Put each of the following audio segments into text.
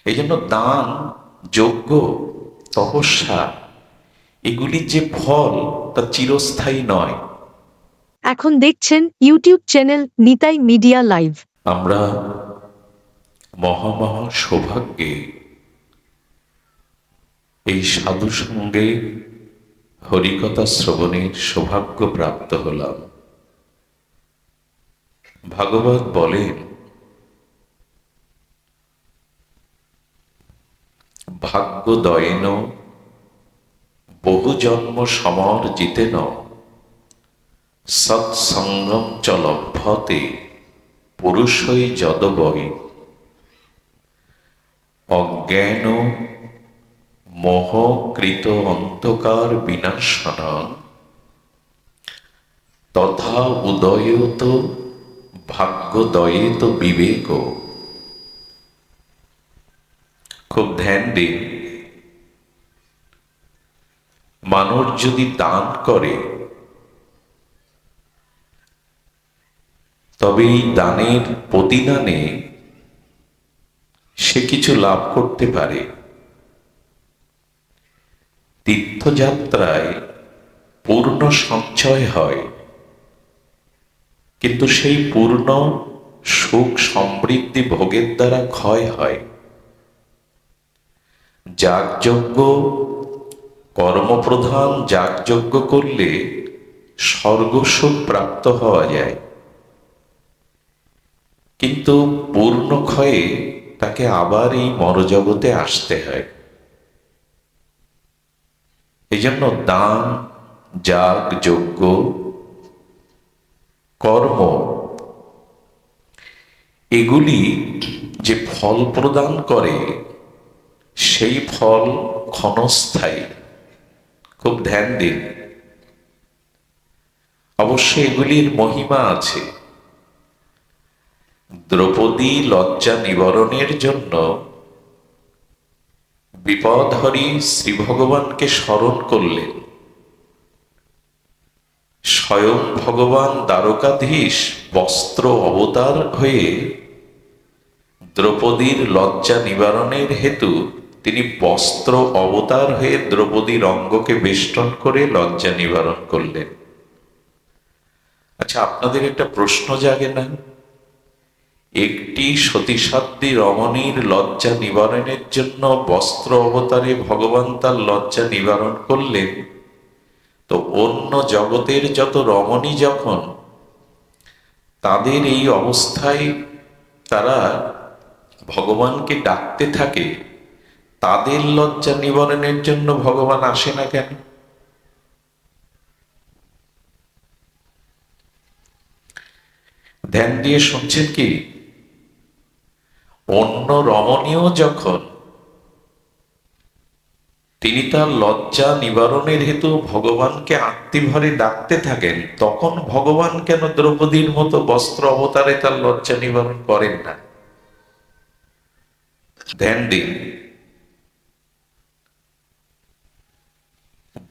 এই জন্য দান, যজ্ঞ, তপস্যা এগুলির যে ফল তা চিরস্থায়ী নয়। এখন দেখছেন YouTube channel Nitai media live. আমরা মহামহা সৌভাগ্যে এই সাধু সঙ্গে হরিকথা শ্রবণের সৌভাগ্য প্রাপ্ত হলাম। ভাগবত বলেন, ভাগ্যদয়েন বহু জন্ম সমর্জিতেন সৎসঙ্গম চ লভ্যতে পুরুষই যদবৈ অজ্ঞান মোহকৃত অন্ধকার বিনাশন তথা উদয়ত ভাগ্যদয়েত বিবেক। খুব ধ্যান দিন, মানুষ যদি দান করে তবে এই দানের প্রতিদানে সে কিছু লাভ করতে পারে। তীর্থযাত্রায় পূর্ণ সঞ্চয় হয়, কিন্তু সেই পূর্ণ সুখ সমৃদ্ধি ভোগের দ্বারা ক্ষয় হয়। যাগযজ্ঞ, কর্মপ্রধান যাগযজ্ঞ করলে স্বর্গসুখ প্রাপ্ত হওয়া যায়, কিন্তু পূর্ণ ক্ষয়ে তাকে আবার এই মরজগতে আসতে হয়। এই জন্য দান, যাগ, যজ্ঞ, কর্ম এগুলি যে ফল প্রদান করে সেই ফল ক্ষণস্থায়ী। খুব ধ্যান দিন, অবশ্য এগুলির মহিমা আছে। দ্রৌপদী লজ্জা নিবারণের জন্য বিপদহরি শ্রী ভগবানকে স্মরণ করলেন। স্বয়ং ভগবান দ্বারকাধীশ বস্ত্র অবতার হয়ে দ্রৌপদীর লজ্জা নিবারণের হেতু তিনি বস্ত্র অবতার হয়ে দ্রৌপদীর অঙ্গকে বেষ্টন করে লজ্জা নিবারণ করলেন। আচ্ছা, আপনাদের একটা প্রশ্ন জাগে না? একটি সতীসাধ্বী রমণীর লজ্জা নিবারণের জন্য বস্ত্র অবতারে ভগবান তার লজ্জা নিবারণ করলেন, তো অন্য জগতের যত রমণী যখন তাদের এই অবস্থায় তারা ভগবানকে ডাকতে থাকে, তাদের লজ্জা নিবারণের জন্য ভগবান আসে না কেন? ধ্যান দিয়ে শুনছেন কি? অন্য রমণীও যখন তিনি তার লজ্জা নিবারণের হেতু ভগবানকে আত্মীভরে ডাকতে থাকেন, তখন ভগবান কেন দ্রৌপদীর মতো বস্ত্র অবতারে তার লজ্জা নিবারণ করেন না? ধ্যান দিন,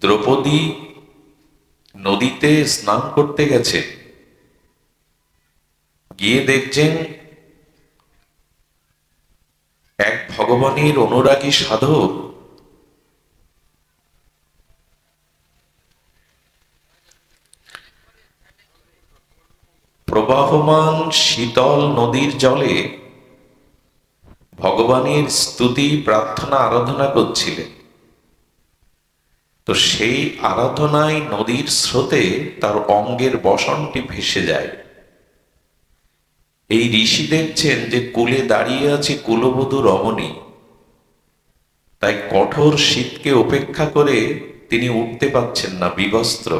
দ্রৌপদী নদীতে স্নান করতে গেছে, গিয়ে দেখছেন এক ভগবানের অনুরাগী সাধক প্রবাহমান শীতল নদীর জলে ভগবানের স্তুতি, প্রার্থনা, আরাধনা করছিলেন। তো সেই আরাধনায় নদীর স্রোতে তার অঙ্গের বসনটি ভেসে যায়। এই ঋষি দেখছেন যে কূলে দাঁড়িয়ে আছে কুলবধূ রমণী, তাই কঠোর শীতকে উপেক্ষা করে তিনি উঠতে পারছেন না, বিবস্ত্র।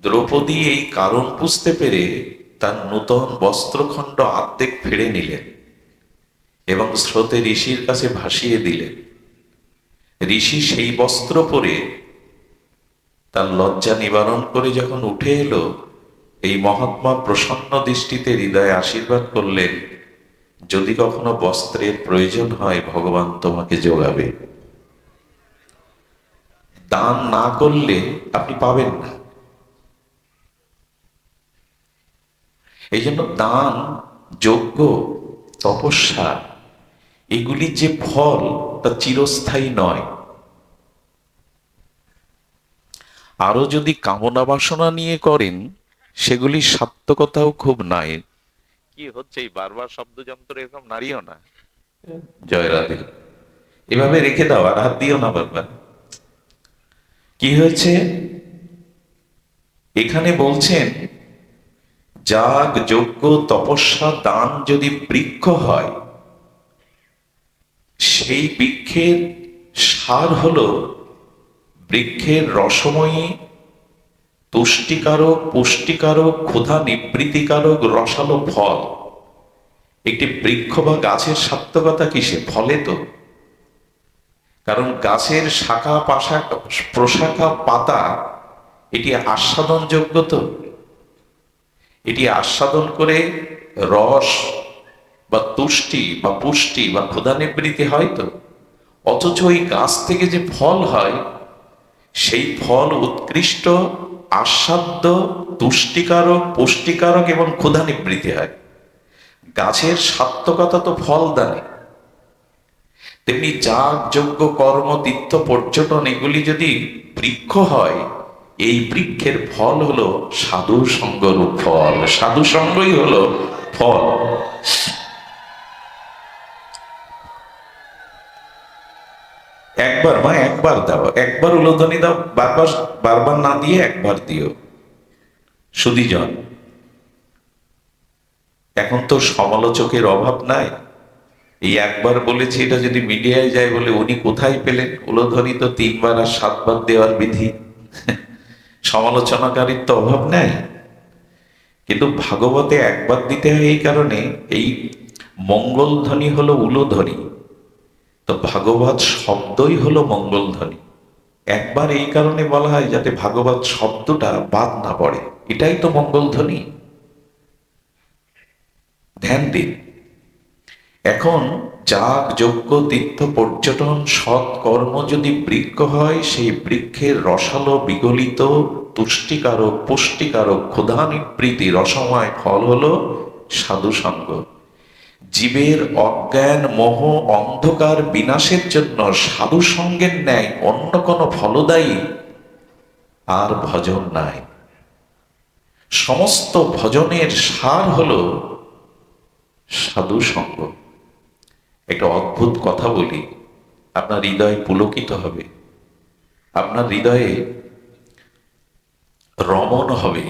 দ্রৌপদী এই কারণ বুঝতে পেরে তার নূতন বস্ত্রখণ্ড আর্ধেক ফেড়ে নিলেন এবং স্রোতে ঋষির কাছে ভাসিয়ে দিলেন। ঋষি সেই বস্ত্র পরে তার লজ্জা নিবারণ করে যখন উঠে এলো, এই মহাত্মা প্রসন্ন দৃষ্টিতে হৃদয়ে আশীর্বাদ করলেন, যদি কখনো বস্ত্রের প্রয়োজন হয় ভগবান তোমাকে যোগাবে। দান না করলে আপনি পাবেন না। এই জন্য দান, যজ্ঞ, তপস্যা এগুলি যে ফল তা চিরস্থায়ী নয়। আরো যদি কামনা বাসনা নিয়ে করেন, সেগুলি সার্থকতাও খুব নাই। কি হচ্ছে এই বারবার শব্দযন্ত্র, এরকম নাড়িও না, জয় রাধে, এভাবে রেখে দাও, আর হাত দিও না বারবার। কি হয়েছে এখানে বলছেন, যাগ যজ্ঞ তপস্যা দান যদি বৃক্ষ হয়, সেই বৃক্ষের সার হলো বৃক্ষের রসময়ী, তুষ্টিকারক, পুষ্টিকারক, ক্ষুধা নিবৃত্তিকারক রসালো ফল। একটি বৃক্ষ বা গাছের সার্থকতা কিসে? ফলে তো। কারণ গাছের শাখা প্রশাখা পাতা এটি আস্বাদনযোগ্য, তো এটি আস্বাদন করে রস বা তুষ্টি বা পুষ্টি বা ক্ষুধা নিবৃত্তি হয় তো। অথচ ওই গাছ থেকে যে ফল হয়, সেই ফল উৎকৃষ্ট, আস্বাদ্য, তুষ্টিকারক, পুষ্টিকারক এবং ক্ষুধা নিবৃত্তি হয়। গাছের সার্থকতা তো ফল দানে। তেমনি যাগ যজ্ঞ কর্ম তীর্থ পর্যটন এগুলি যদি বৃক্ষ হয়, এই বৃক্ষের ফল হলো সাধু সঙ্গরূপ ফল। সাধু সঙ্গই হলো ফল। একবার মা, একবার দাও, একবার উলোধ্বনি দাও, বারবার বারবার না দিয়ে একবার দিও। সুধীজন, এখন তো সমালোচকের অভাব নাই। এই একবার বলেছি, এটা যদি মিডিয়ায় যায় বলে উনি কোথায় পেলেন? উলোধ্বনি তো 3 বার আর 7 বার দেওয়ার বিধি। সমালোচনাকারীর তো অভাব নাই। কিন্তু ভাগবতে একবার দিতে হয় এই কারণে, এই মঙ্গলধ্বনি হলো উলোধ্বনি, তো ভাগবত শব্দই হলো মঙ্গলধ্বনি। একবার এই কারণে বলা হয় যাতে ভাগবত শব্দটা বাদ না পড়ে, এটাই তো মঙ্গলধ্বনি। ধ্যান দিন। এখন যাগ যজ্ঞ তীর্থ পর্যটন সৎকর্ম যদি বৃক্ষ হয়, সেই বৃক্ষের রসালো বিগলিত তুষ্টিকারক পুষ্টিকারক ক্ষুধা নিবৃত্তি রসময় ফল হলো সাধু সঙ্গ। জীবের অজ্ঞান মোহ অন্ধকার বিনাশের জন্য সাধু সঙ্গের ন্যায় অন্য কোনো ফলদায়ী আর ভজন নাই। সমস্ত ভজনের সার হলো সাধু সঙ্গ। একটা অদ্ভুত কথা বলি, আপনার হৃদয় পুলকিত হবে, আপনার হৃদয়ে রমণ হবে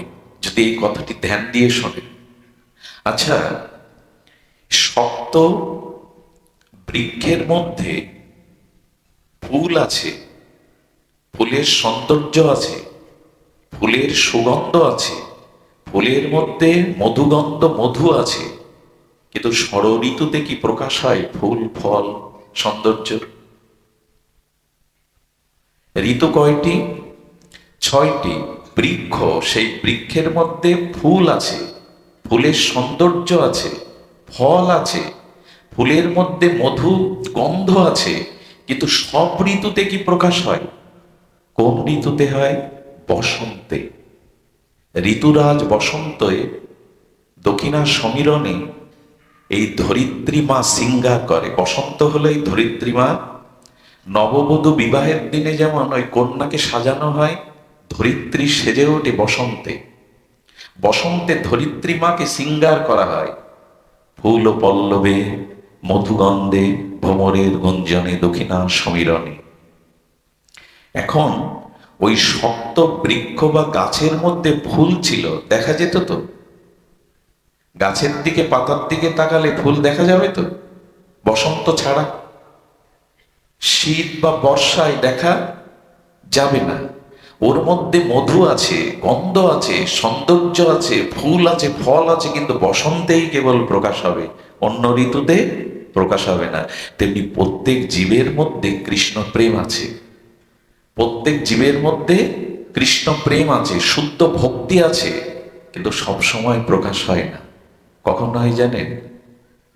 যদি এই কথাটি ধ্যান দিয়ে শোনেন। আচ্ছা, শক্ত বৃক্ষের মধ্যে ফুল আছে, ফুলের সৌন্দর্য আছে, ফুলের সুগন্ধ আছে, ফুলের মধ্যে মধুগন্ধ মধু আছে, কিন্তু ষড় ঋতুতে কি প্রকাশ হয় ফুল ফল সৌন্দর্য? ঋতু কয়টি? 6টি। বৃক্ষ, সেই বৃক্ষের মধ্যে ফুল আছে, ফুলের সৌন্দর্য আছে, ফল আছে, ফুলের মধ্যে মধু গন্ধ আছে, কিন্তু সব ঋতুতে কি প্রকাশ হয়? কোন ঋতুতে হয়? বসন্তে। ঋতুরাজ বসন্তে দক্ষিণা সমীরণে এই ধরিত্রী মা সিঙ্গার করে। বসন্ত হলেই ধরিত্রী মা, নববধূ বিবাহের দিনে যেমন ওই কন্যাকে সাজানো হয়, ধরিত্রী সেজে ওঠে বসন্তে। বসন্তে ধরিত্রী মাকে সিঙ্গার করা হয় ফুল ও পল্লবে, মধুগন্ধে, ভ্রমরের গুঞ্জনে, দক্ষিণা সমীরণে। এখন ওই শক্ত বৃক্ষ বা গাছের মধ্যে ফুল ছিল, দেখা যেত তো? গাছের দিকে পাতার দিকে তাকালে ফুল দেখা যাবে তো? বসন্ত ছাড়া শীত বা বর্ষায় দেখা যাবে না। ওর মধ্যে মধু আছে, গন্ধ আছে, সৌন্দর্য আছে, ফুল আছে, ফল আছে, কিন্তু বসন্তেই কেবল প্রকাশ হবে, অন্য ঋতুতে প্রকাশ হবে না। তেমনি প্রত্যেক জীবের মধ্যে কৃষ্ণ প্রেম আছে, প্রত্যেক জীবের মধ্যে কৃষ্ণ প্রেম আছে, শুদ্ধ ভক্তি আছে, কিন্তু সব সময় প্রকাশ হয় না। কখন হয় জানেন?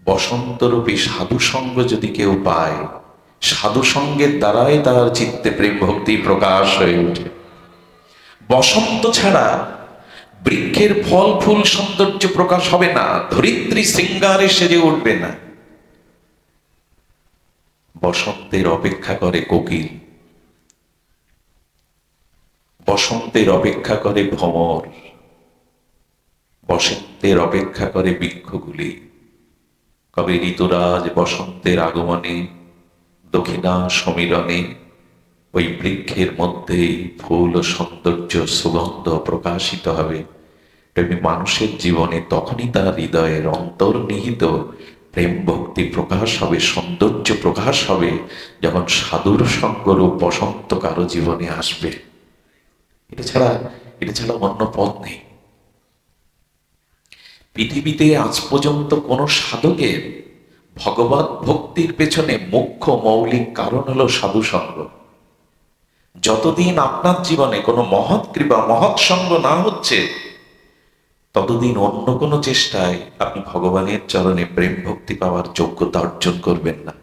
বসন্তরূপী সাধু সঙ্গ যদি কেউ পায়, সাধু সঙ্গের দ্বারাই তার চিত্তে প্রেম ভক্তি প্রকাশ হয়ে ওঠে। বসন্ত ছাড়া বৃক্ষের ফল ফুল সৌন্দর্য প্রকাশ হবে না, ধরিত্রী সিঙ্গারে সেজে উঠবে না। বসন্তের অপেক্ষা করে কোকিল, বসন্তের অপেক্ষা করে ভ্রমর, বসন্তের অপেক্ষা করে বৃক্ষগুলি। কবে ঋতুরাজ বসন্তের আগমনে দক্ষিণা সমীরণে ওই বৃক্ষের মধ্যেই ফুল ও সৌন্দর্য সুগন্ধ প্রকাশিত হবে, তেমনি মানুষের জীবনে তখনই তার হৃদয়ের অন্তর্নিহিত প্রেম ভক্তি প্রকাশ হবে, সৌন্দর্য প্রকাশ হবে, যখন সাধুর সঙ্গরূপ বসন্ত কারো জীবনে আসবে। এটা ছাড়া অন্য পথ নেই। পৃথিবীতে আজ পর্যন্ত কোন সাধকের ভগবত ভক্তির পেছনে মুখ্য মৌলিক কারণ হলো সাধু সঙ্গ। যতদিন আপনার জীবনে কোনো মহৎ কৃপা মহৎ সঙ্গ না হচ্ছে, ততদিন অন্য কোনো চেষ্টায় আপনি ভগবানের চরণে প্রেম ভক্তি পাওয়ার যোগ্যতা অর্জন করবেন না।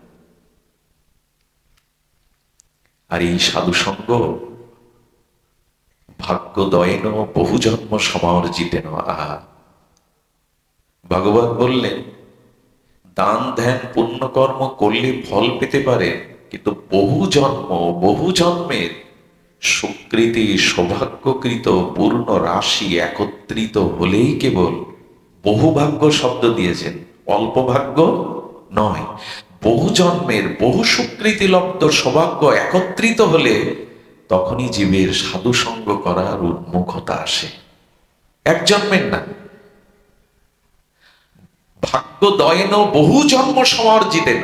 আর এই সাধু সঙ্গ ভাগ্যদয়েন বহু জন্ম সমার্জিতেন। ভগবান বললেন, দান ধ্যান পুণ্যকর্ম করলে ফল পেতে পারে, কিন্তু বহু জন্মের সুকৃতি সৌভাগ্যকৃত পূর্ণ রাশি একত্রিত হলেই কেবল, বহু ভাগ্য শব্দ দিয়েছেন, অল্প ভাগ্য নয়, বহু জন্মের বহু সুকৃতি লব্ধ সৌভাগ্য একত্রিত হলে তখনই জীবের সাধু সঙ্গ করার উন্মুখতা আসে। এক জন্মের না, ভাগ্য দয়েন বহু জন্ম সমার্জিতেন,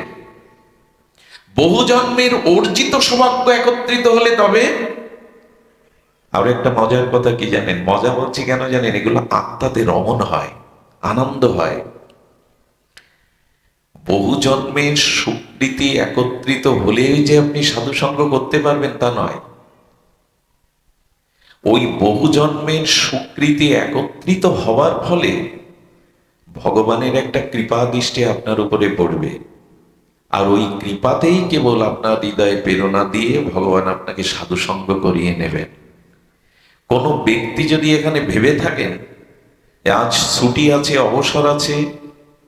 বহু জন্মের অর্জিত সৌভাগ্য একত্রিত হলে তবে। আর একটা মজার কথা কি জানেন, মজা বলছি কেন জানেন, এগুলো আত্মাতে রমণ হয়, আনন্দ হয়। বহু জন্মের সুকৃতি একত্রিত হলেই যে আপনি সাধু সঙ্গ করতে পারবেন তা নয়, ওই বহু জন্মের সুকৃতি একত্রিত হওয়ার ফলে ভগবানের একটা কৃপা দৃষ্টি আপনার উপরে পড়বে, আর ওই কৃপাতেই কেবল আপনার হৃদয়ে প্রেরণা দিয়ে ভগবান আপনাকে সাধু সঙ্গ করিয়ে নেবেন। কোনো ব্যক্তি যদি এখানে ভেবে থাকেন আজ ছুটি আছে, অবসর আছে,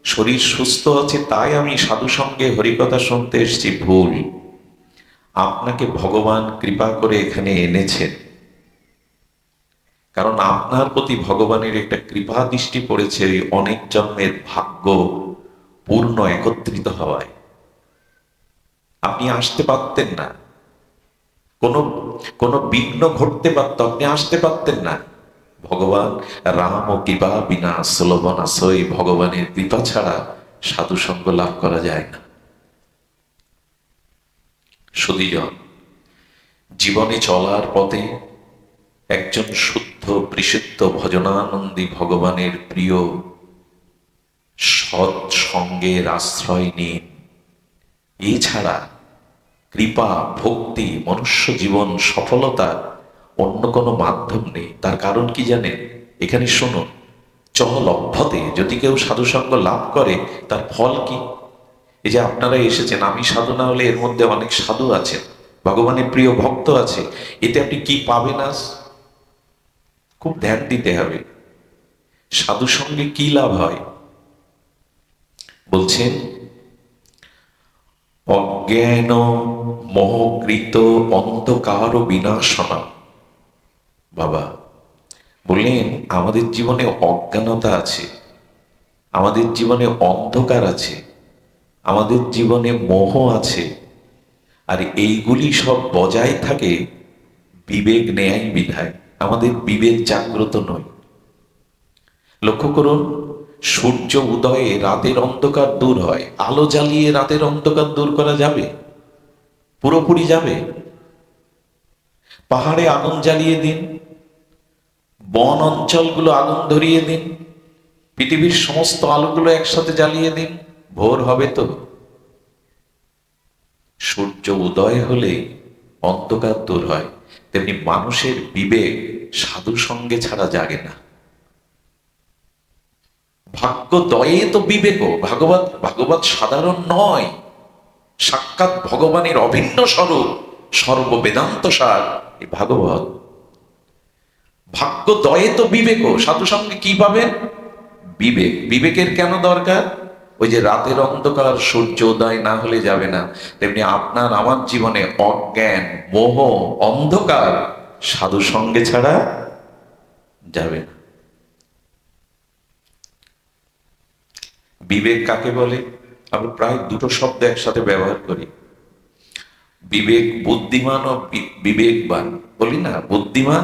শরীর সুস্থ আছে, তাই আমি সাধু সঙ্গে হরিকথা শুনতে এসেছি, ভুল। আপনাকে ভগবান কৃপা করে এখানে এনেছেন, কারণ আপনার প্রতি ভগবানের একটা কৃপা দৃষ্টি পড়েছে এই অনেক জন্মের ভাগ্য পূর্ণ একত্রিত হওয়ায়। আপনি আসতে পারতেন না, কোনো বিঘ্ন ঘটতে পারত, আপনি আসতে পারতেন না। ভগবান রাম ও কৃপা বিনা সুলভনা সই, ভগবানের কৃপা ছাড়া সাধু সঙ্গ লাভ করা যায় না। সুধীজন, জীবনে চলার পথে একজন শুদ্ধ বিশুদ্ধ ভজনানন্দী ভগবানের প্রিয় সৎ সঙ্গের আশ্রয় নিন। এছাড়া কৃপা ভক্তি মনুষ্য জীবন সফলতার অন্য কোনো মাধ্যম নেই। তার কারণ কি জানেন, এখানে শুনুন, চলভ্যতে যদি কেউ সাধু সঙ্গ লাভ করে তার ফল কি? এই যে আপনারা এসেছেন, আমি সাধু না হলে এর মধ্যে অনেক সাধু আছেন, ভগবানের প্রিয় ভক্ত আছে, এতে আপনি কি পাবেন? আজ খুব ধ্যান দিতে হবে, সাধু সঙ্গে কি লাভ হয়। বলছেন, অজ্ঞান মোহকৃত অন্ধকার বিনাশনা। বাবা বললেন, আমাদের জীবনে অজ্ঞানতা আছে, আমাদের জীবনে অন্ধকার আছে, আমাদের জীবনে মোহ আছে, আর এইগুলি সব বজায় থাকে বিবেক নেয় বিধায়। আমাদের বিবেক জাগ্রত নয়। লক্ষ্য করুন, সূর্য উদয়ে রাতের অন্ধকার দূর হয়, আলো জ্বালিয়ে রাতের অন্ধকার দূর করা যাবে? পুরোপুরি যাবে? পাহাড়ে আগুন জ্বালিয়ে দিন, বন অঞ্চলগুলো আগুন ধরিয়ে দিন, পৃথিবীর সমস্ত আলোগুলো একসাথে জ্বালিয়ে দিন, ভোর হবে তো? সূর্য উদয় হলে অন্ধকার দূর হয়, তেমনি মানুষের বিবেক সাধু সঙ্গে ছাড়া জাগে না। ভাগ্য দয়ে তো বিবেক, ভাগবত সাধারণ নয়, সাক্ষাৎ ভগবানের অভিন্ন স্বরূপ, সর্ববেদান্ত সার এই ভাগবত। ভাগ্য দয়ে তো বিবেক, সাধু সঙ্গে কি পাবেন? বিবেক। বিবেকের কেন দরকার? ওই যে রাতের অন্ধকার সূর্যোদয় না হলে যাবে না, তেমনি আপনার আমার জীবনে অজ্ঞান, মোহ, অন্ধকার সাধু সঙ্গে ছাড়া যাবে না। বিবেক কাকে বলে? আমরা প্রায় দুটো শব্দ একসাথে ব্যবহার করি, বিবেক, বুদ্ধিমান ও বিবেকবান বলি না, বুদ্ধিমান,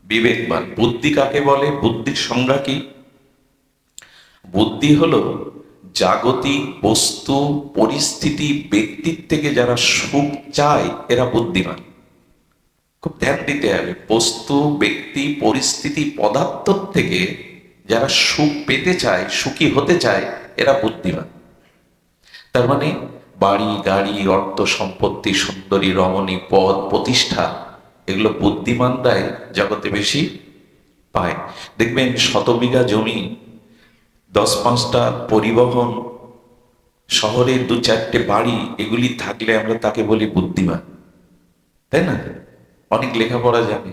বিবেকবান। বুদ্ধি কাকে বলে? বুদ্ধির সংজ্ঞা কি? বুদ্ধি হলো জাগতিক বস্তু, পরিস্থিতি, ব্যক্তির থেকে যারা সুখ চায় এরা বুদ্ধিমান। খুব ধ্যান দিতে হবে, বস্তু, ব্যক্তি, পরিস্থিতি, পদার্থ থেকে যারা সুখ পেতে চায়, সুখী হতে চায়, এরা বুদ্ধিমান। তার মানে বাড়ি, গাড়ি, অর্থ সম্পত্তি, সুন্দরী রমণী, পদ, প্রতিষ্ঠা, এগুলো বুদ্ধিমানরাই জগতে বেশি পায়। দেখবেন 100 বিঘা জমি, 10-5টা পরিবহন, শহরে 2-4টে বাড়ি, এগুলি থাকলে আমরা তাকে বলি বুদ্ধিমান, তাই না? অনেক লেখাপড়া জানে,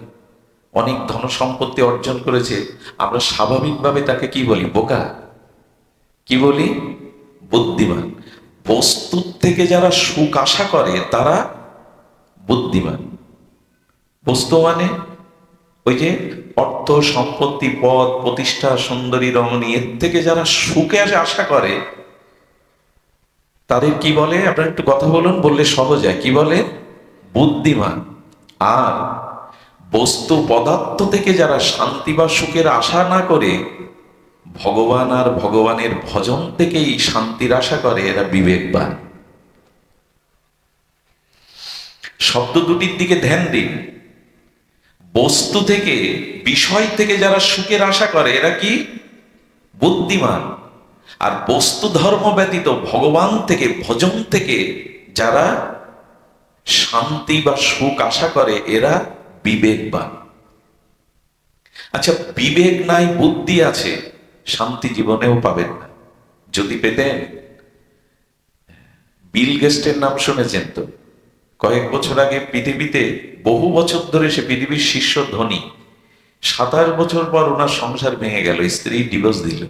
অনেক ধন সম্পত্তি অর্জন করেছে, আমরা স্বাভাবিকভাবে তাকে কি বলি? বোকা। কি বলি? বুদ্ধিমান। বস্তুর থেকে যারা সুখ আশা করে তারা বুদ্ধিমান। বস্তু মানে ওই যে অর্থ সম্পত্তি, পদ, প্রতিষ্ঠা, সুন্দরী রমণী, এর থেকে যারা সুখে আশা করে তাদের কি বলে? আপনারা একটু কথা বলুন, বললে সহজ হয়। কি বলে? বুদ্ধিমান। আর বস্তু পদার্থ থেকে যারা শান্তি বা সুখের আশা না করে ভগবান আর ভগবানের ভজন থেকেই শান্তির আশা করে, এরা বিবেকবান। শব্দ দুটির দিকে ধ্যান দিন। বস্তু থেকে, বিষয় থেকে যারা সুখের আশা করে এরা কি? বুদ্ধিমান। আর বস্তু ধর্ম ব্যতীত ভগবান থেকে, ভজন থেকে যারা শান্তি বা সুখ আশা করে এরা বিবেকবান। আচ্ছা, বিবেক নাই, বুদ্ধি আছে, শান্তি জীবনেও পাবেন না। যদি পেতেন, বিল গেস্টের নাম শুনেছেন তো? কয়েক বছর আগে পৃথিবীতে, বহু বছর ধরে সে পৃথিবীর শীর্ষ ধনী, 27 বছর পর ওনার সংসার ভেঙে গেল, স্ত্রী ডিভোর্স দিল।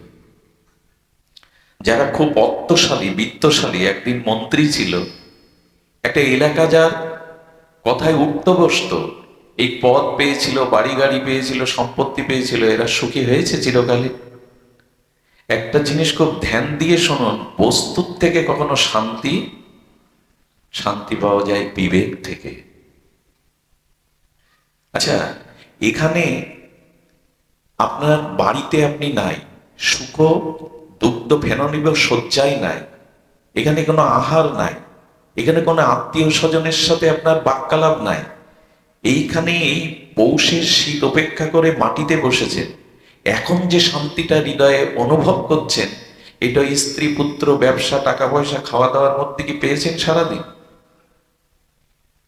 যারা খুব অর্থশালী, বিত্তশালী, একদিন মন্ত্রী ছিল, একটা এলাকা যার কথায় উঠত বসত, এই পদ পেয়েছিল, বাড়ি গাড়ি পেয়েছিল, সম্পত্তি পেয়েছিল, এরা সুখী হয়েছে চিরকালে? একটা জিনিস খুব ধ্যান দিয়ে শুনুন, বস্তুর থেকে কখনো শান্তি পাওয়া যায় বিবেক থেকে। আচ্ছা, এখানে আপনার বাড়িতে আপনি নাই, সুখ দুগ্ধ ফেননিব শয্যায় নাই, এখানে কোনো আহার নাই, এখানে কোনো আত্মীয় স্বজনের সাথে আপনার বাক্যালাপ নাই, এইখানে এই পৌষের শীত উপেক্ষা করে মাটিতে বসেছেন, এখন যে শান্তিটা হৃদয়ে অনুভব করছেন, এটা স্ত্রী, পুত্র, ব্যবসা, টাকা পয়সা, খাওয়া দাওয়ার মধ্যে কি পেয়েছেন সারাদিন?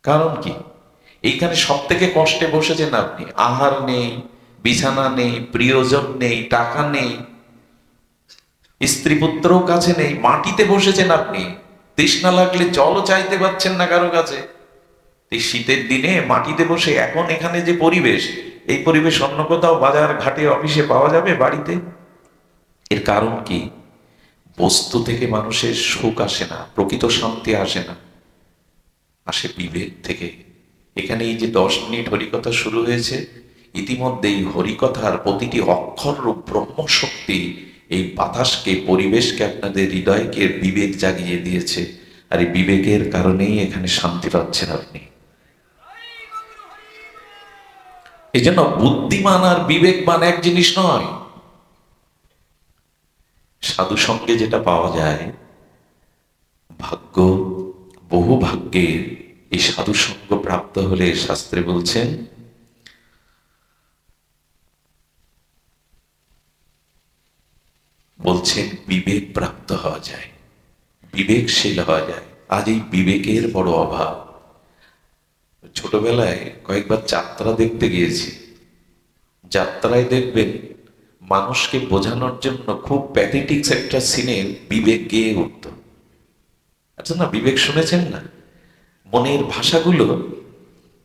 কারণ কি? এইখানে সব থেকে কষ্টে বসেছেন আপনি, আহার নেই, বিছানা নেই, প্রিয়জন নেই, টাকা নেই, স্ত্রী পুত্রও কাছে নেই, মাটিতে বসেছেন আপনি, তৃষ্ণা লাগলে জলও চাইতে পারছেন না কারো কাছে। এই শীতের দিনে মাটিতে বসে, এখন এখানে যে পরিবেশ, এই পরিবেশ অন্য কোথাও বাজার ঘাটে অফিসে পাওয়া যাবে? বাড়িতে? এর কারণ কি? বস্তু থেকে মানুষের সুখ আসে না, প্রকৃত শান্তি আসে না, আসে বিবেক থেকে। এখানে এই যে 10 মিনিট হরিকথা শুরু হয়েছে, ইতিমধ্যে এই হরিকথার প্রতিটি অক্ষর রূপ ব্রহ্মশক্তি এই বাতাসকে, পরিবেশকে, আপনাদের হৃদয়কে বিবেক জাগিয়ে দিয়েছে। আর এই বিবেকের কারণেই এখানে শান্তি পাচ্ছেন আপনি। এই জন্য বুদ্ধিমান আর বিবেকবান এক জিনিস নয়। সাধু সঙ্গে যেটা পাওয়া যায়, ভাগ্য, বহু ভাগ্যের এই সাধু সঙ্গ প্রাপ্ত হলে শাস্ত্রে বলছেন বিবেক প্রাপ্ত হওয়া যায়, বিবেকশীল হওয়া যায়। আজ এই বিবেকের বড় অভাব। ছোটবেলায় কয়েকবার যাত্রা দেখতে গিয়েছি। যাত্রায় দেখবেন মানুষকে বোঝানোর জন্য খুব প্যাথেটিক্স একটা সিনে বিবেক গেয়ে উঠত। আচ্ছা না, বিবেক শুনেছেন না? মনের ভাষাগুলো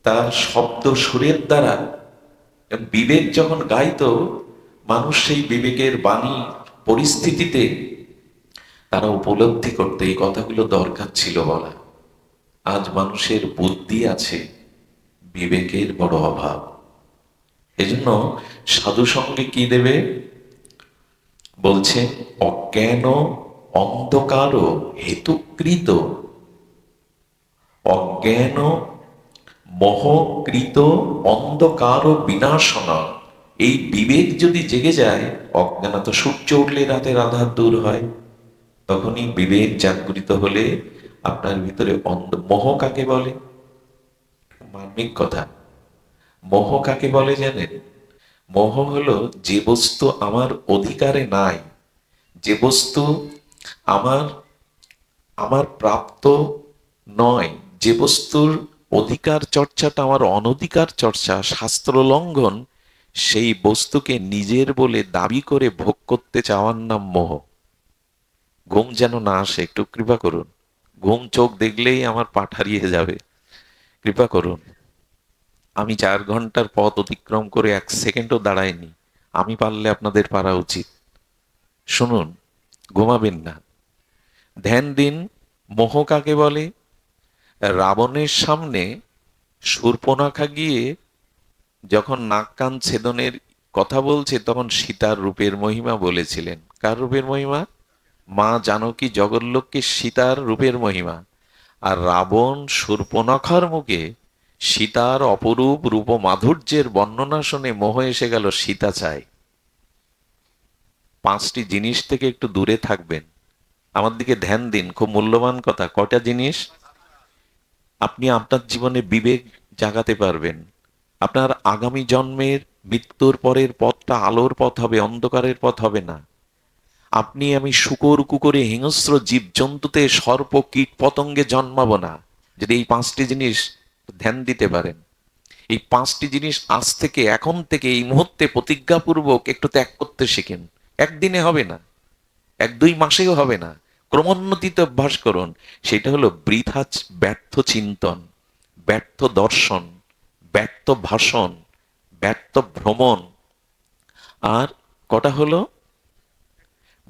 তার শব্দ সুরের দ্বারা বিবেক যখন গাইতো, মানুষ সেই বিবেকের বাণী পরিস্থিতিতে তারা উপলব্ধি করতে এই কথাগুলো দরকার ছিল বলা। আজ মানুষের বুদ্ধি আছে, বিবেকের বড় অভাব। এজন্য সাধু সঙ্গে কি দেবে বলছে, অজ্ঞান অন্ধকার হেতুকৃত, অজ্ঞান মোহকৃত অন্ধকার বিনাশনা। এই বিবেক যদি জেগে যায়, অজ্ঞানত সূর্য উঠলে রাতের আধার দূর হয়। তখনই বিবেক জাগরিত হলে আপনার ভিতরে মোহ কাকে বলে? মার্মিক কথা। মোহ কাকে বলে জানেন? মোহ হলো যে বস্তু আমার অধিকারে নাই, যে বস্তু আমার আমার প্রাপ্ত নয়, যে বস্তুর অধিকার চর্চাটা আমার অনধিকার চর্চা, শাস্ত্র লঙ্ঘন, সেই বস্তুকে নিজের বলে দাবি করে ভোগ করতে চাওয়ার নাম মোহ। ঘুম যেন না আসে, একটু কৃপা করুন। ঘুম চোখ দেখলেই আমার পাঠ হারিয়ে যাবে, কৃপা করুন। আমি 4 ঘন্টার পথ অতিক্রম করে 1 সেকেন্ডও দাঁড়াইনি। আমি পারলে আপনাদের পারা উচিত। শুনুন, ঘুমাবেন না, ধ্যান দিন। মোহ কাকে বলে? রাবণের সামনে শূর্পণখা গিয়ে যখন নাক কান ছেদনের কথা বলছে, তখন সীতার রূপের মহিমা বলেছিলেন। কার রূপের মহিমা? মা জানকী জগৎলোককে সীতার রূপের মহিমা। আর রাবণ শূর্পণখার মুখে সীতার অপরূপ রূপ মাধুর্যের বর্ণনা শুনে মোহ এসে গেল, সীতা চাই। 5টি জিনিস থেকে একটু দূরে থাকবেন। আমার দিকে ধ্যান দিন, খুব মূল্যবান কথা। কয়টা জিনিস? আপনি আপনার জীবনে বিবেক জাগাতে পারবেন। আপনার আগামী জন্মের মৃত্যুর পরের পথটা আলোর পথ হবে, অন্ধকারের পথ হবে না। আপনি আমি শূকর কুকুরে হিংস্র জীব জন্তুতে সর্প কীট পতঙ্গে জন্মাবো না, যদি এই 5টি জিনিস ধ্যান দিতে পারেন। এই 5টি জিনিস আজ থেকে, এখন থেকে, এই মুহূর্তে প্রতিজ্ঞাপূর্বক একটু ত্যাগ করতে শিখেন। একদিনে হবে না, 1-2 মাসেও হবে না, ক্রমোন্নতিতে অভ্যাস করুন। সেটা হলো বৃথা ব্যর্থ চিন্তন, ব্যর্থ দর্শন, ব্যর্থ ভাষণ, ব্যর্থ ভ্রমণ। আর কটা হলো?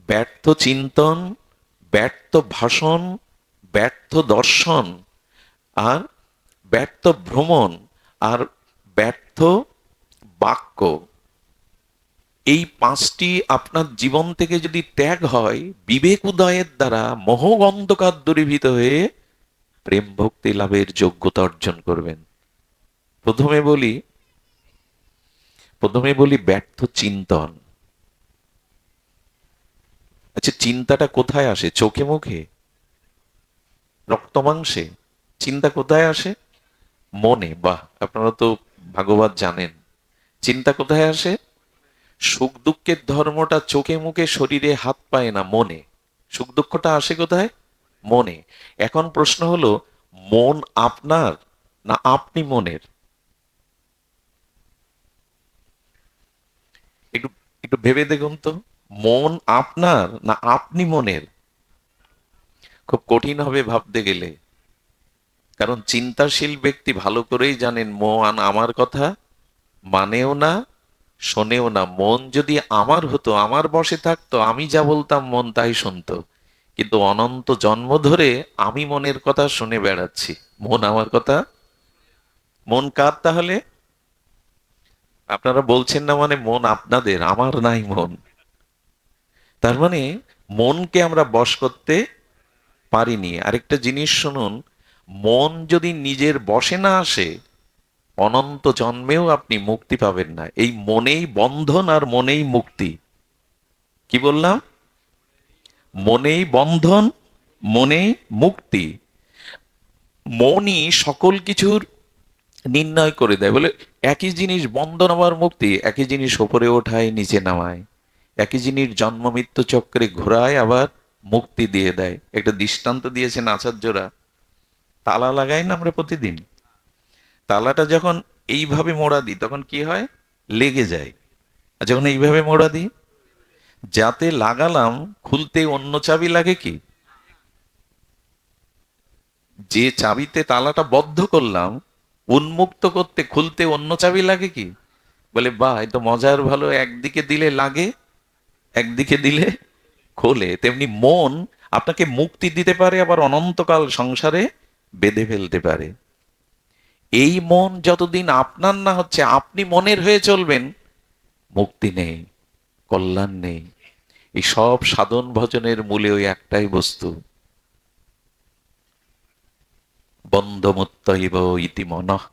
ব্যর্থ চিন্তন, ব্যর্থ ভাষণ, ব্যর্থ দর্শন, আর ব্যর্থ ভ্রমণ, আর ব্যর্থ বাক্য। এই 5টি আপনার জীবন থেকে যদি ত্যাগ হয়, বিবেক উদয়ের দ্বারা মোহ অন্ধকার দূরীভূত হয়ে প্রেম ভক্তি লাভের যোগ্যতা অর্জন করবেন। প্রথমে বলি ব্যর্থ চিন্তন। আচ্ছা, চিন্তাটা কোথায় আসে? চোখে মুখে, রক্ত মাংসে? চিন্তা কোথায় আসে? মনে। বাহ, আপনারা তো ভাগবত জানেন। চিন্তা কোথায় আসে? সুখ দুঃখের ধর্মটা চোখে মুখে শরীরে হাত পায় না, মনে। সুখ দুঃখটা আসে কোথায়? মনে। এখন প্রশ্ন হলো, মন আপনার না আপনি মনের? একটু একটু ভেবে দেখুন তো, মন আপনার না আপনি মনের? খুব কঠিন হবে ভাবতে গেলে, কারণ চিন্তাশীল ব্যক্তি ভালো করেই জানেন মন আমার কথা মানেও না, শোনেও না। মন যদি আমার হতো, আমার বশে থাকতো, আমি যা বলতাম মন তাই শুনতো। কিন্তু অনন্ত জন্ম ধরে আমি মনের কথা শুনে বেড়াচ্ছি, মন আমার কথা। মন কার তাহলে? আপনারা বলছেন না মানে মন আপনাদের, আমার নাই মন। তার মানে মনকে আমরা বশ করতে পারিনি। আরেকটা জিনিস শুনুন, মন যদি নিজের বশে না আসে, অনন্ত জন্মেও আপনি মুক্তি পাবেন না। এই মনেই বন্ধন আর মনেই মুক্তি। কি বললাম? মনেই বন্ধন, মনেই মুক্তি। মনই সকল কিছুর নির্ণয় করে দেয়। বলে একই জিনিস বন্ধন আবার মুক্তি, একই জিনিস ওপরে ওঠায় নিচে নামায়, একই জিনিস জন্ম মৃত্যু চক্রে ঘোরায় আবার মুক্তি দিয়ে দেয়। একটা দৃষ্টান্ত দিয়েছেন আচার্যরা। তালা লাগাই না আমরা প্রতিদিন, তালাটা যখন এইভাবে মোড়া দিই তখন কি হয়? লেগে যায়। আর যখন এইভাবে মোড়া দিই, যাতে লাগালাম খুলতে অন্য চাবি লাগে কি? যে চাবিতে তালাটা বদ্ধ করলাম, উন্মুক্ত করতে খুলতে অন্য চাবি লাগে কি? বলে বাহ, এ তো মজার ভালো, একদিকে দিলে লাগে, একদিকে দিলে খোলে। তেমনি মন আপনাকে মুক্তি দিতে পারে, আবার অনন্তকাল সংসারে বেঁধে ফেলতে পারে। এই মন যতদিন আপনার না হচ্ছে, আপনি মনের হয়ে চলবেন, মুক্তি নেই, কল্যাণ নেই। এই সব সাধন ভজনের মূলে ওই একটাই বস্তু, বন্ধমুত্তৈব ইতি মনঃ।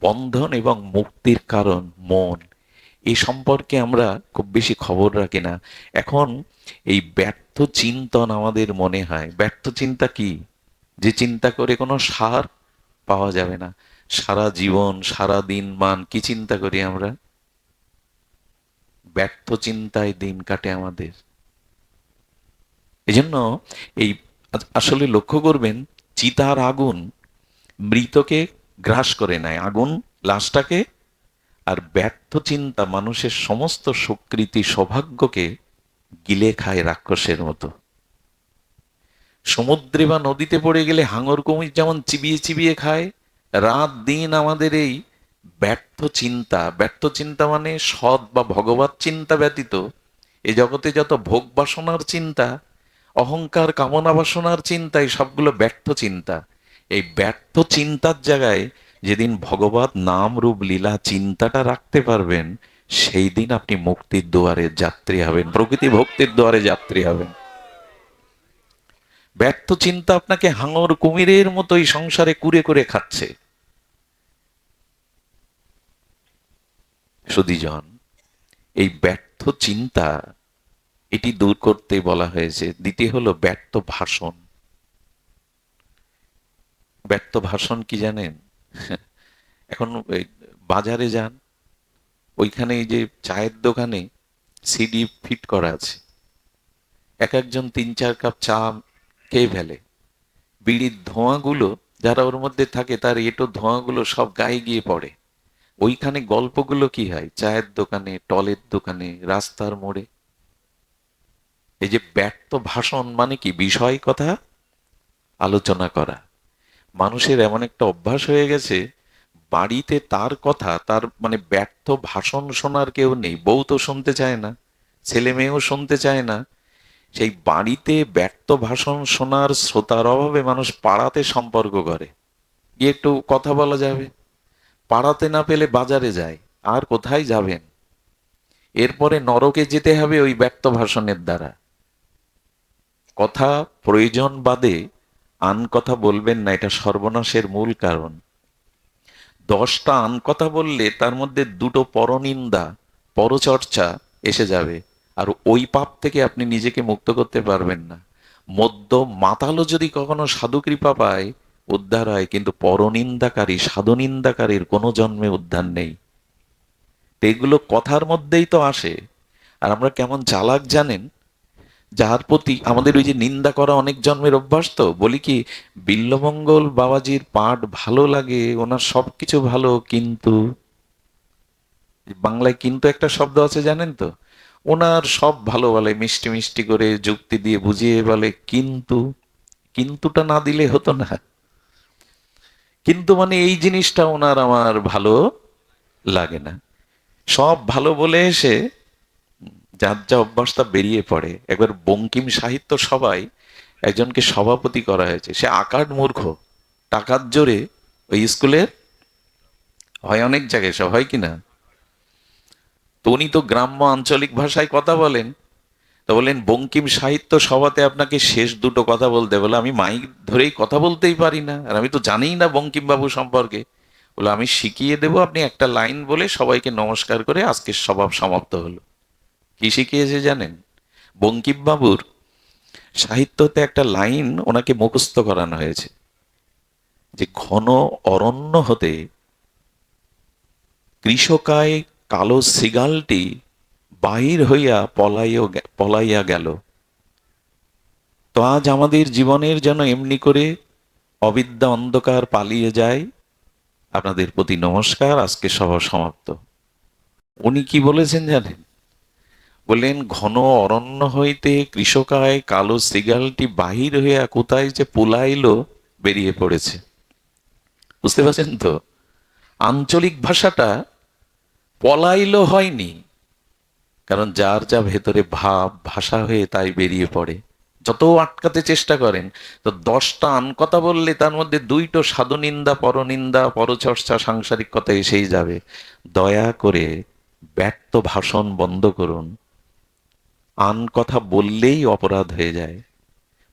বন্ধন এবং মুক্তির কারণ মন। এই সম্পর্কে আমরা খুব বেশি খবর রাখি না। এখন এই ব্যর্থ চিন্তন আমাদের মনে হয়। ব্যর্থ চিন্তা কি? যে চিন্তা করে কোনো সার পাওয়া যাবে না। সারা জীবন সারা দিন মান কি চিন্তা করি আমরা? ব্যর্থ চিন্তায় দিন কাটে আমাদের। এই জন্য এই আসলে লক্ষ্য করবেন, চিতার আগুন মৃতকে গ্রাস করে নেয়, আগুন লাশটাকে, আর ব্যর্থ চিন্তা মানুষের সমস্ত সুকৃতি সৌভাগ্যকে গিলে খায় রাক্ষসের মতো। সমুদ্রে বা নদীতে পড়ে গেলে হাঙর কুমির যেমন চিবিয়ে চিবিয়ে খায়, রাত দিন আমাদের এই ব্যর্থ চিন্তা মানে সৎ বা ভগবত চিন্তা ব্যতীত এই জগতে যত ভোগ বাসনার চিন্তা, অহংকার কামনা বাসনার চিন্তা, এই সবগুলো ব্যর্থ চিন্তা। এই ব্যর্থ চিন্তার জায়গায় যেদিন ভগবত নাম রূপ লীলা চিন্তাটা রাখতে পারবেন, সেই দিন আপনি মুক্তির দুয়ারে যাত্রী হবেন, প্রকৃতি ভক্তির দুয়ারে যাত্রী হবেন। ব্যর্থ চিন্তা আপনাকে হাঙর কুমিরের মতো এই সংসারে কুরে করে খাচ্ছে। সুধীজন, এই ব্যর্থ চিন্তা এটি দূর করতে বলা হয়েছে। দ্বিতীয় হলো ব্যর্থ ভাষণ। ব্যর্থ ভাষণ কি জানেন? এখন ওই বাজারে যান, ওইখানে এই যে চায়ের দোকানে সিডি ফিট করা আছে, এক একজন 3-4 কাপ চা খেয়ে ফেলে। বিড়ির ধোঁয়াগুলো যারা ওর মধ্যে থাকে, তার এটো ধোঁয়াগুলো সব গায়ে গিয়ে পড়ে। ওইখানে গল্পগুলো কি হয়? চায়ের দোকানে, টলের দোকানে, রাস্তার মোড়ে। এই যে ব্যর্থ ভাষণ মানে কি? বিষয় কথা আলোচনা করা। মানুষের এমন একটা অভ্যাস হয়ে গেছে, বাড়িতে তার কথা, তার মানে ব্যর্থ ভাষণ শোনার কেউ নেই। বউ তো শুনতে চায় না, ছেলে মেয়েও শুনতে চায় না। সেই বাড়িতে ব্যর্থ ভাষণ শোনার শ্রোতার অভাবে মানুষ পাড়াতে সম্পর্ক করে, গিয়ে একটু কথা বলা যাবে। পাড়াতে না পেলে বাজারে যায়। আর কোথায় যাবেন? এরপরে নরকে যেতে হবে ওই ব্যর্থ ভাষণের দ্বারা। কথা প্রয়োজন বাদে আন কথা বলবেন না, এটা সর্বনাশের মূল কারণ। 10টা আন কথা বললে তার মধ্যে 2টো পরনিন্দা, পরচর্চা এসে যাবে, আর ওই পাপ থেকে আপনি নিজেকে মুক্ত করতে পারবেন না। মদ্য মাতালও যদি কখনো সাধু কৃপা পায়, উদ্ধার হয়, কিন্তু পরনিন্দাকারী সাধুনিন্দাকারীর কোনো জন্মে উদ্ধার নেই। তো এগুলো কথার মধ্যেই তো আসে। আর আমরা কেমন চালাক জানেন? যার প্রতি আমাদের ওই যে নিন্দা করা অনেক জন্মের অভ্যাস, তো বলি কি, বিল্লমঙ্গল বাবাজির পাঠ ভালো লাগে, ওনার সবকিছু ভালো, কিন্তু বাংলায় কিন্তু একটা শব্দ আছে জানেন তো? ওনার সব ভালো বলে, মিষ্টি মিষ্টি করে যুক্তি দিয়ে বুঝিয়ে বলে, কিন্তু কিন্তুটা না দিলে হতো না। কিন্তু মানে এই জিনিসটা ওনার আমার ভালো লাগে না। সব ভালো বলে এসে যার যা অভ্যাসটা বেরিয়ে পড়ে। একবার বঙ্কিম সাহিত্য সভায় একজনকে সভাপতি করা হয়েছে, সে আকার মূর্খ, টাকার জোরে ওই স্কুলের হয়, অনেক জায়গায় সব হয় কিনা, তো উনি তো গ্রাম্য আঞ্চলিক ভাষায় কথা বলেন। তো বললেন, বঙ্কিম সাহিত্য সভাতে আপনাকে শেষ 2টো কথা বলতে। বলে, আমি মাইক ধরেই কথা বলতেই পারি না, আর আমি তো জানিই না বঙ্কিম বাবু সম্পর্কে। বলে, আমি শিখিয়ে দেবো, আপনি একটা লাইন বলে সবাইকে নমস্কার করে আজকের সভা সমাপ্ত হলো। কি শিখিয়েছে জানেন? বঙ্কিমবাবুর সাহিত্যতে একটা লাইন ওনাকে মুখস্থ করানো হয়েছে, যে ঘন অরণ্য হতে কৃষকায় কালো শৃগালটি বাহির হইয়া পলাইয়া গেল। তো আজ আমাদের জীবনের যেন এমনি করে অবিদ্যা অন্ধকার পালিয়ে যায়। আপনাদের প্রতি নমস্কার, আজকে সভা সমাপ্ত। উনি কি বলেছেন জানেন? বললেন, ঘন অরণ্য হইতে কৃষকায় কালো শৃগালটি বাহির হইয়া কোথায় যে পলাইলো, বেরিয়ে পড়েছে। বুঝতে পারছেন তো? আঞ্চলিক ভাষাটা পলাইলো হয়নি, কারণ যার যা ভেতরে ভাব ভাষা হয়ে তাই বেরিয়ে পড়ে। যত আটকাতে চেষ্টা করেন, তো 10টা কথা বললে তার মধ্যে 2টো সাধুনিন্দা, পরনিন্দা, পরচর্চা, সাংসারিক কথা এসেই যাবে। দয়া করে ব্যর্থ ভাষণ বন্ধ করুন। কথা বললেই অপরাধ হয়ে যায়।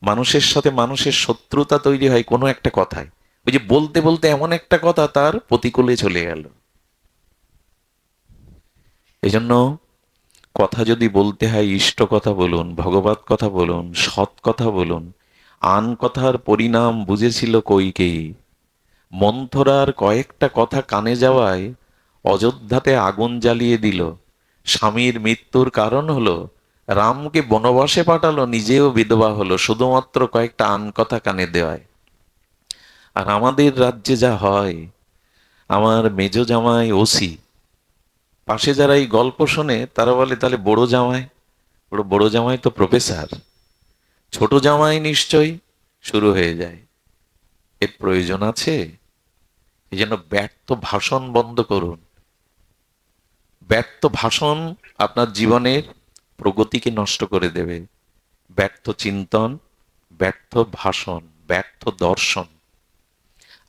মানুষের সাথে মানুষের শত্রুতা তৈরি হয় কোনো একটা কথায়। ওই যে বলতে বলতে এমন একটা কথা তার প্রতিকূলে চলে গেল। এই জন্য কথা যদি বলতে হয়, ইষ্ট কথা বলুন, ভগবত কথা বলুন, সৎ কথা বলুন। কথার পরিণাম বুঝেছিল কইকেয়ী। মন্থরার কয়েকটা কথা কানে যাওয়ায় অযোধ্যাতে আগুন জ্বালিয়ে দিল। স্বামীর মৃত্যুর কারণ হলো রামকে বনবাসে পাঠালো, নিজেও বিধবা হলো, শুধুমাত্র কয়েকটা কথা কানে দেওয়ায়। আর আমাদের রাজ্যে যা হয়, আমার মেজ জামাই ওসি, পাশে যারা এই গল্প শোনে তারা বলে তাহলে বড় জামাই, বড় জামাই তো প্রফেসর, ছোট জামাই নিশ্চয়ই, শুরু হয়ে যায়। এর প্রয়োজন আছে? এই জন্য ব্যর্থ ভাষণ বন্ধ করুন। ব্যর্থ ভাষণ আপনার জীবনের প্রগতিকে নষ্ট করে দেবে। ব্যর্থ চিন্তন, ব্যর্থ ভাষণ, ব্যর্থ দর্শন।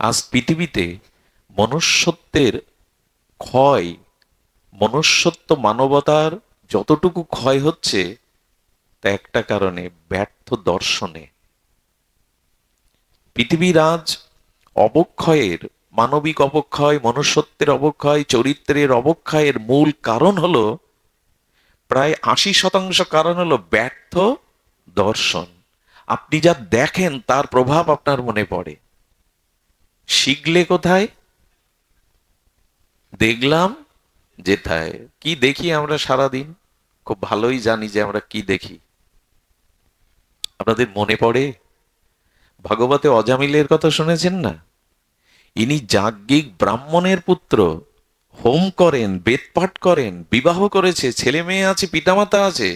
আজ পৃথিবীতে মনুষ্যত্বের ক্ষয়, মনুষ্যত্ব মানবতার যতটুকু ক্ষয় হচ্ছে, তা একটা কারণে, ব্যর্থ দর্শনে। পৃথিবীর আজ অবক্ষয়ের, মানবিক অবক্ষয়, মনুষ্যত্বের অবক্ষয়, চরিত্রের অবক্ষয়ের মূল কারণ হলো, প্রায় 80% কারণ হলো ব্যর্থ দর্শন। আপনি যা দেখেন তার প্রভাব আপনার মনে পড়ে। শিখলে কোথায়? দেখলাম যেথায়। কি দেখি আমরা সারাদিন? খুব ভালোই জানি যে আমরা কি দেখি। আপনাদের মনে পড়ে ভাগবতে অজামিলের কথা শুনেছেন না? ইনি যাজ্ঞিক ব্রাহ্মণের পুত্র, হোম করেন, বেদ পাঠ করেন, বিবাহ করেছে, ছেলে মেয়ে আছে, পিতামাতা আছে।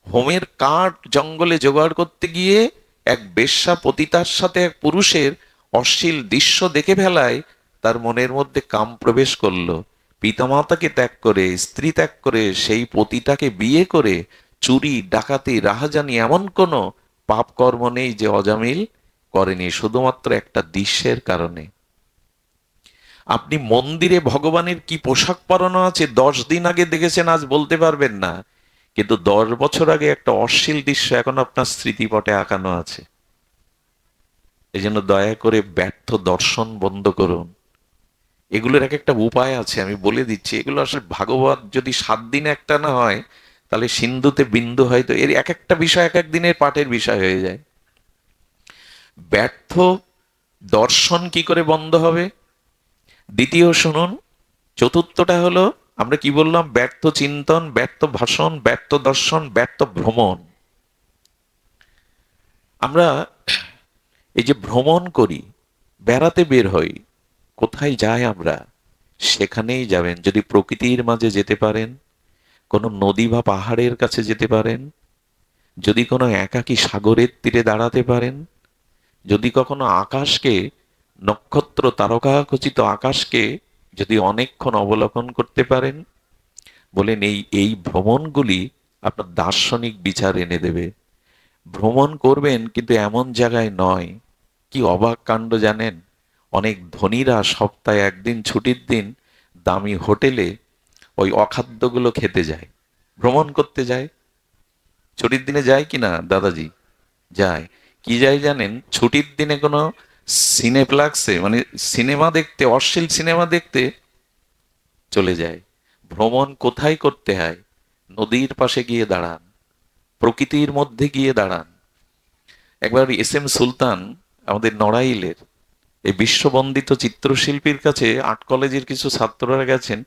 হোমের কাঠ জঙ্গলে জোগাড় করতে গিয়ে এক বেশ্যা পতিতার সাথে এক পুরুষের অশ্লীল দৃশ্য দেখে ফেলায় তার মনের মধ্যে কাম প্রবেশ করলো। পিতামাতাকে ত্যাগ করে, স্ত্রী ত্যাগ করে, সেই পতিতাকে বিয়ে করে চুরি, ডাকাতি, রাহাজানি এমন কোনো পাপ কর্ম নেই যে অজামিল করেনি, শুধুমাত্র একটা দৃশ্যের কারণে। আপনি মন্দিরে ভগবানের কি পোশাক পরানো আছে 10 দিন আগে দেখেছেন, আজ বলতে পারবেন না, কিন্তু 10 বছর আগে একটা অশ্লীল দৃশ্য এখন আপনার স্মৃতিপটে আঁকানো আছে। এই জন্য দয়া করে ব্যর্থ দর্শন বন্ধ করুন। এগুলোর এক একটা উপায় আছে, আমি বলে দিচ্ছি। এগুলো আসলে ভাগবত যদি 7 দিনে একটা না হয়, তাহলে সিন্ধুতে বিন্দু হয়তো, এর এক একটা বিষয় এক এক দিনের পাঠের বিষয় হয়ে যায়। ব্যর্থ দর্শন কি করে বন্ধ হবে? দ্বিতীয় শুনুন। চতুর্থটা হলো, আমরা কি বললাম? ব্যর্থ চিন্তন, ব্যর্থ ভাষণ, ব্যর্থ দর্শন, ব্যর্থ ভ্রমণ। আমরা এই যে ভ্রমণ করি, বেড়াতে বের হই, কোথায় যাই আমরা? সেখানেই যাবেন যদি প্রকৃতির মাঝে যেতে পারেন, কোনো নদী বা পাহাড়ের কাছে যেতে পারেন, যদি কোনো একাকী সাগরের তীরে দাঁড়াতে পারেন, যদি কখনো আকাশকে, নক্ষত্র তারকা খচিত আকাশকে যদি অনেকক্ষণ অবলোকন করতে পারেন, বলেন এই এই ভ্রমণগুলি আপনার দার্শনিক বিচার এনে দেবে। ভ্রমণ করবেন কিন্তু এমন জায়গায় নয়। কি অবাক কাণ্ড জানেন? অনেক ধনীরা সপ্তাহে একদিন ছুটির দিন দামি হোটেলে ওই অখাদ্যগুলো খেতে যায়, ভ্রমণ করতে যায়। ছুটির দিনে যায় কিনা দাদাজি? যায়। কি যায় জানেন? ছুটির দিনে কোনো সিনেপ্লাক্সে, মানে সিনেমা দেখতে, অশ্লীল সিনেমা দেখতে চলে যায়। ভ্রমণ কোথায় করতে হয়? নদীর পাশে গিয়ে দাঁড়ান, প্রকৃতির মধ্যে গিয়ে দাঁড়ান। একবার এস এম সুলতান, আমাদের নড়াইলের এই বিশ্ববন্দিত চিত্রশিল্পীর কাছে আর্ট কলেজের কিছু ছাত্ররা গেছেন।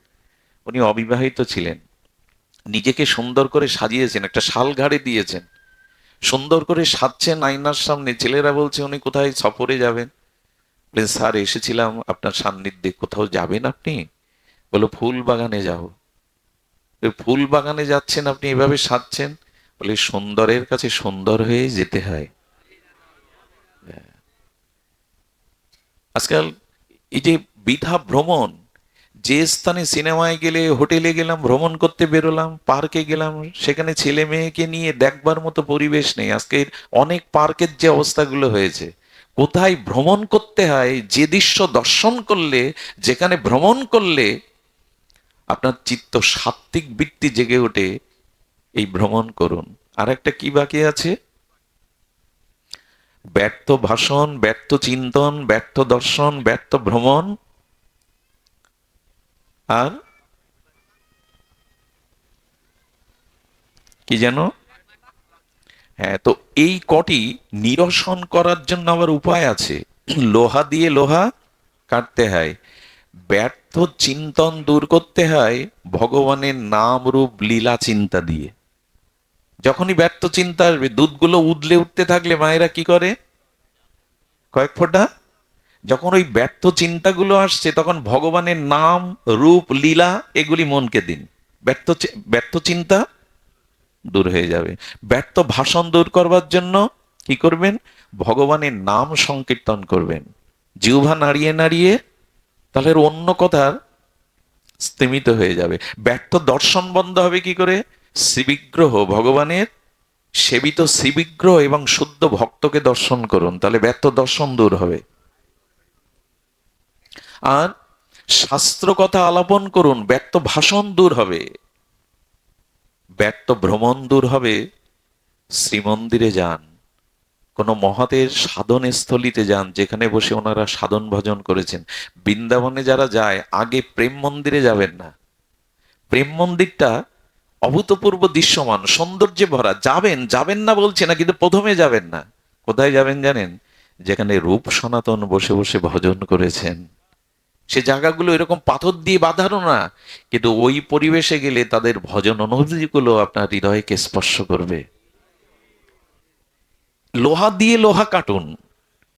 উনি অবিবাহিত ছিলেন, নিজেকে সুন্দর করে সাজিয়েছেন, একটা শাল ঘাড়ে দিয়েছেন, সুন্দর করে সাজছেন আয়নার সামনে। ছেলেরা বলছে উনি কোথায় সফরে যাবেন? বলেন স্যার এসেছিলাম আপনার সান্নিধ্যে। কোথাও যাবেন আপনি? বলো ফুল বাগানে যাও। ফুল বাগানে যাচ্ছেন আপনি, এভাবে সাজছেন? বলে সুন্দরের কাছে সুন্দর হয়ে যেতে হয়। আজকাল এই যে বৃথা ভ্রমণ, যে স্থানে সিনেমায় গেলে, হোটেলে গেলাম, ভ্রমণ করতে বেরোলাম, পার্কে গেলাম, সেখানে ছেলে মেয়েকে নিয়ে দেখবার মতো পরিবেশ নেই। আজকের অনেক পার্কের যে অবস্থাগুলো হয়েছে, কোথায় ভ্রমণ করতে হয়, যে দৃশ্য দর্শন করলে, যেখানে ভ্রমণ করলে আপনার চিত্ত সাত্ত্বিক বৃত্তি জেগে ওঠে, এই ভ্রমণ করুন। আর একটা কি বাকি আছে? ব্যর্থ ভাষণ, ব্যর্থ চিন্তন, ব্যর্থ দর্শন, ব্যর্থ ভ্রমণ, আর কি যেন? হ্যাঁ, তো এই কটি নিরসন করার জন্য আবার উপায় আছে। লোহা দিয়ে লোহা কাটতে হয়। ব্যর্থ চিন্তন দূর করতে হয় ভগবানের নাম রূপ লীলা চিন্তা দিয়ে। যখনই ব্যর্থ চিন্তা আসবে, দুধগুলো উদলে উঠতে থাকলে মায়েরা কি করে? কয়েক ফোঁটা। যখন ওই ব্যর্থ চিন্তাগুলো আসছে, তখন ভগবানের নাম রূপ লীলা এগুলি মনকে দিন। ব্যর্থ চিন্তা দূর হয়ে যাবে। ব্যর্থ ভাষণ দূর করবার জন্য কি করবেন? ভগবানের নাম সংকীর্তন করবেন, জিহ্বা নাড়িয়ে নাড়িয়ে, তাহলে অন্য কথার স্তিমিত হয়ে যাবে। ব্যর্থ দর্শন বন্ধ হবে কি করে? শ্রীবিগ্রহ, ভগবানের সেবিত শ্রীবিগ্রহ এবং শুদ্ধ ভক্তকে দর্শন করুন, তাহলে ব্যর্থ দর্শন দূর হবে। আর শাস্ত্র কথা আলাপন করুন, ব্যর্থ ভাষণ দূর হবে, ব্যর্থ ভ্রমণ দূর হবে। শ্রীমন্দিরে যান, কোনো মহতের সাধন স্থলিতে যান, যেখানে বসে ওনারা সাধন ভজন করেছেন। বৃন্দাবনে যারা যায়, আগে প্রেম মন্দিরে যাবেন না। প্রেম মন্দিরটা অভূতপূর্ব দৃশ্যমান, সৌন্দর্যে ভরা। যাবেন, যাবেন না বলছে না, কিন্তু প্রথমে যাবেন না। কোথায় যাবেন জানেন? যেখানে রূপ সনাতন বসে বসে ভজন করেছেন। সে জায়গাগুলো এরকম পাথর দিয়ে বাঁধানো না, কিন্তু ওই পরিবেশে গেলে তাদের ভজন অনুভূতিগুলো আপনার হৃদয়কে স্পর্শ করবে। লোহা দিয়ে লোহা কাটুন,